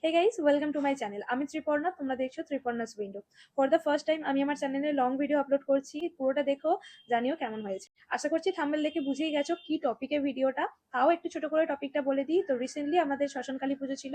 Hey guys, welcome to my channel. আমি ত্রিপর্ণা, তোমরা দেখছো Triparna's window. For the first time আমি আমার চ্যানেলে লং ভিডিও আপলোড করছি, পুরোটা দেখো, জানিও কেমন হয়েছে। আশা করছি থাম্বনেল দেখে বুঝেই গেছো কি টপিকে ভিডিওটা। তাও একটু ছোট করে টপিকটা বলে দিই। তো রিসেন্টলি আমাদের শ্মশানকালী পুজো ছিল,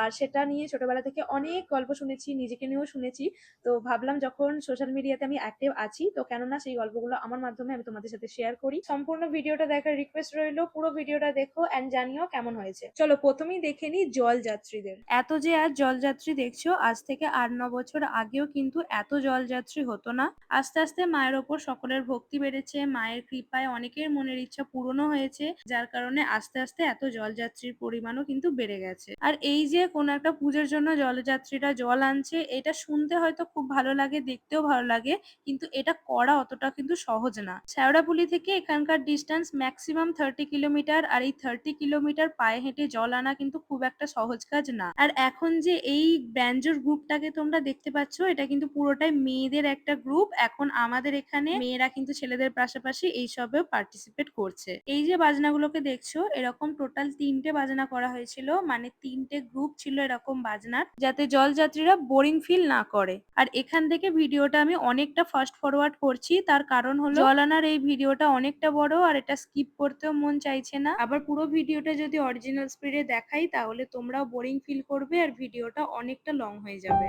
আর সেটা নিয়ে ছোটবেলা থেকে অনেক গল্প শুনেছি, নিজেকে নিয়েও শুনেছি। তো ভাবলাম যখন সোশ্যাল মিডিয়াতে আমি অ্যাক্টিভ আছি, তো কেননা সেই গল্পগুলো আমার মাধ্যমে আমি তোমাদের সাথে শেয়ার করি। সম্পূর্ণ ভিডিওটা দেখার রিকোয়েস্ট রইলো, পুরো ভিডিওটা দেখো এন্ড জানিও কেমন হয়েছে। চলো প্রথমেই দেখে নিই জল যাত্রীদের। এত যে আজ জলযাত্রী দেখছো, আজ থেকে ৮-৯ বছর আগেও কিন্তু এত জলযাত্রী হতো না। আস্তে আস্তে মায়ের ওপর সকলের ভক্তি বেড়েছে, মায়ের কৃপায় অনেকের মনের ইচ্ছা পূরণও হয়েছে, যার কারণে আস্তে আস্তে এত জলযাত্রীর পরিমাণও কিন্তু বেড়ে গেছে। আর এই যে কোন একটা পুজোর জন্য জলযাত্রীরা জল আনছে, এটা শুনতে হয়তো খুব ভালো লাগে, দেখতেও ভালো লাগে, কিন্তু এটা করা অতটা কিন্তু সহজ না। শেওড়াফুলি থেকে এখানকার ডিস্টেন্স ম্যাক্সিমাম 30 কিলোমিটার, আর এই 30 কিলোমিটার পায়ে হেঁটে জল আনা কিন্তু খুব একটা সহজ কাজ না। আর এখন যে এই ব্যাঞ্জোর গ্রুপটাকে তোমরা দেখতে পাচ্ছ, এটা কিন্তু পুরোটাই মেয়েদের একটা গ্রুপ। এখন আমাদের এখানে মেয়েরা কিন্তু ছেলেদের পাশাপাশি এইসবেও পার্টিসিপেট করছে। এই যে বাজনাগুলোকে দেখছো, এরকম টোটাল 3টে বাজনা করা হয়েছিল, মানে 3টে গ্রুপ ছিল এরকম বাজনার, যাতে জলযাত্রীরা বোরিং ফিল না করে। আর এখান থেকে ভিডিওটা আমি অনেকটা ফাস্ট ফরওয়ার্ড করছি, তার কারণ হলো জল আনার এই ভিডিওটা অনেকটা বড়, আর এটা স্কিপ করতেও মন চাইছে না। আবার পুরো ভিডিওটা যদি অরিজিনাল স্পিডে দেখাই, তাহলে তোমরাও বোরিং ফিল করবে আর ভিডিওটা অনেকটা লং হয়ে যাবে।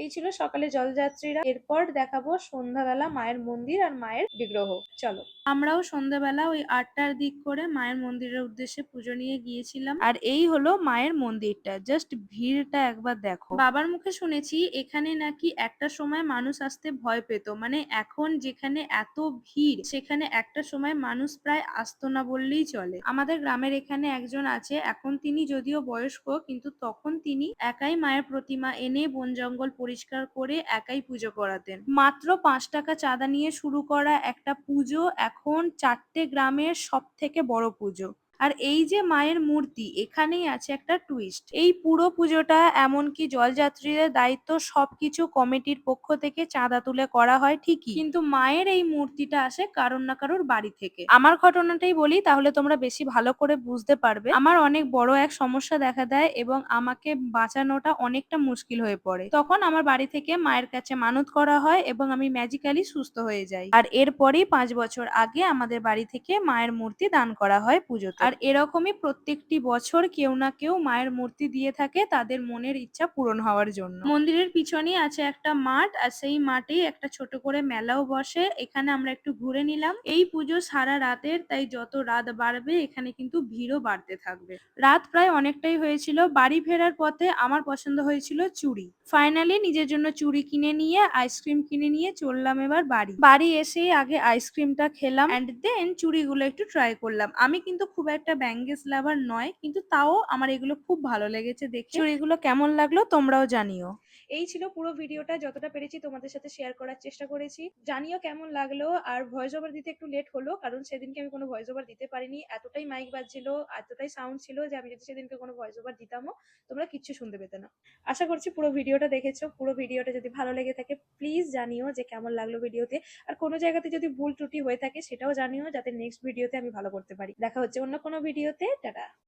এই ছিল সকালে জলযাত্রীরা। এরপর দেখাবো সন্ধ্যাবেলা মায়ের মন্দির আর মায়ের বিগ্রহ। চলো। আমরাও সন্ধ্যাবেলা ওই 8টার দিক করে মায়ের মন্দিরের উদ্দেশ্যে পুজো নিয়ে গিয়েছিলাম। আর এই হলো মায়ের মন্দিরটা, জাস্ট ভিড়টা একবার দেখো। বাবার মুখে শুনেছি এখানে নাকি একটা সময় মানুষ আসতে ভয় পেত, মানে এখন যেখানে এত ভিড়, সেখানে একটা সময় মানুষ প্রায় আসতো না বললেই চলে। আমাদের গ্রামের এখানে একজন আছে, এখন তিনি যদিও বয়স্ক, কিন্তু তখন তিনি একাই মায়ের প্রতিমা এনে বন জঙ্গল পরিষ্কার করে একাই পুজো করাতেন। মাত্র 5 টাকা চাঁদা নিয়ে শুরু করা একটা পুজো এখন 4টে গ্রামের সব থেকে বড় পুজো। আর এই যে মায়ের মূর্তি, এখানেই আছে একটা টুইস্ট। এই পুরো পুজোটা এমনকি জলযাত্রীদের দায়িত্ব, সবকিছু কমিটির পক্ষ থেকে চাঁদা তুলে করা হয় ঠিকই, কিন্তু মায়ের এই মূর্তিটা আসে কারোর না কারোর বাড়ি থেকে। আমার ঘটনাটাই বলি, তাহলে তোমরা বেশি ভালো করে বুঝতে পারবে। আমার অনেক বড় এক সমস্যা দেখা দেয় এবং আমাকে বাঁচানোটা অনেকটা মুশকিল হয়ে পড়ে। তখন আমার বাড়ি থেকে মায়ের কাছে মানত করা হয় এবং আমি ম্যাজিক্যালি সুস্থ হয়ে যাই। আর এরপরই 5 বছর আগে আমাদের বাড়ি থেকে মায়ের মূর্তি দান করা হয় পুজোতে। আর এরকমই প্রত্যেকটি বছর কেউ না কেউ মায়ের মূর্তি দিয়ে থাকে তাদের মনের ইচ্ছা পূরণ হওয়ার জন্য। মন্দিরের পিছনেই আছে একটা মাঠ, আর সেই মাঠেই একটা ছোট করে মেলাও বসে। এখানে আমরা একটু ঘুরে নিলাম। এই পুজো সারা রাতের, তাই যত রাত বাড়বে এখানে কিন্তু ভিড়ও বাড়তে থাকবে। রাত প্রায় অনেকটাই হয়েছিল। বাড়ি ফেরার পথে আমার পছন্দ হয়েছিল চুড়ি। ফাইনালি নিজের জন্য চুড়ি কিনে নিয়ে আইসক্রিম কিনে নিয়ে চললাম এবার বাড়ি। বাড়ি এসেই আগে আইসক্রিমটা খেলাম এন্ড দেন চুড়িগুলো একটু ট্রাই করলাম। আমি কিন্তু খুব একটা ব্যাঙ্গেলস লাভার নয়, কিন্তু তাও আমার এগুলো খুব ভালো লেগেছে দেখে। চুড়িগুলো কেমন লাগলো তোমরাও জানিও। এই ছিল পুরো ভিডিওটা, যতটা পেরেছি তোমাদের সাথে শেয়ার করার চেষ্টা করেছি। জানিও কেমন লাগলো। আর ভয়েস ওভার দিতে একটু লেট হলো, কারণ সেদিনকে আমি কোনো ভয়েস ওভার দিতে পারিনি। এতটাই মাইক বাজছিল, এতটাই সাউন্ড ছিল যে আমি যদি সেদিনকে কোনো ভয়েস ওভার দিতামও, তোমরা কিচ্ছু শুনতে পেতে না। আশা করছি পুরো ভিডিওটা দেখেছো। পুরো ভিডিওটা যদি ভালো লেগে থাকে, প্লিজ জানিও যে কেমন লাগলো ভিডিওতে। আর কোনো জায়গাতে যদি ভুল ত্রুটি হয়ে থাকে সেটাও জানিও, যাতে নেক্সট ভিডিওতে আমি ভালো করতে পারি। দেখা হচ্ছে অন্য কোনো ভিডিওতে। টাটা।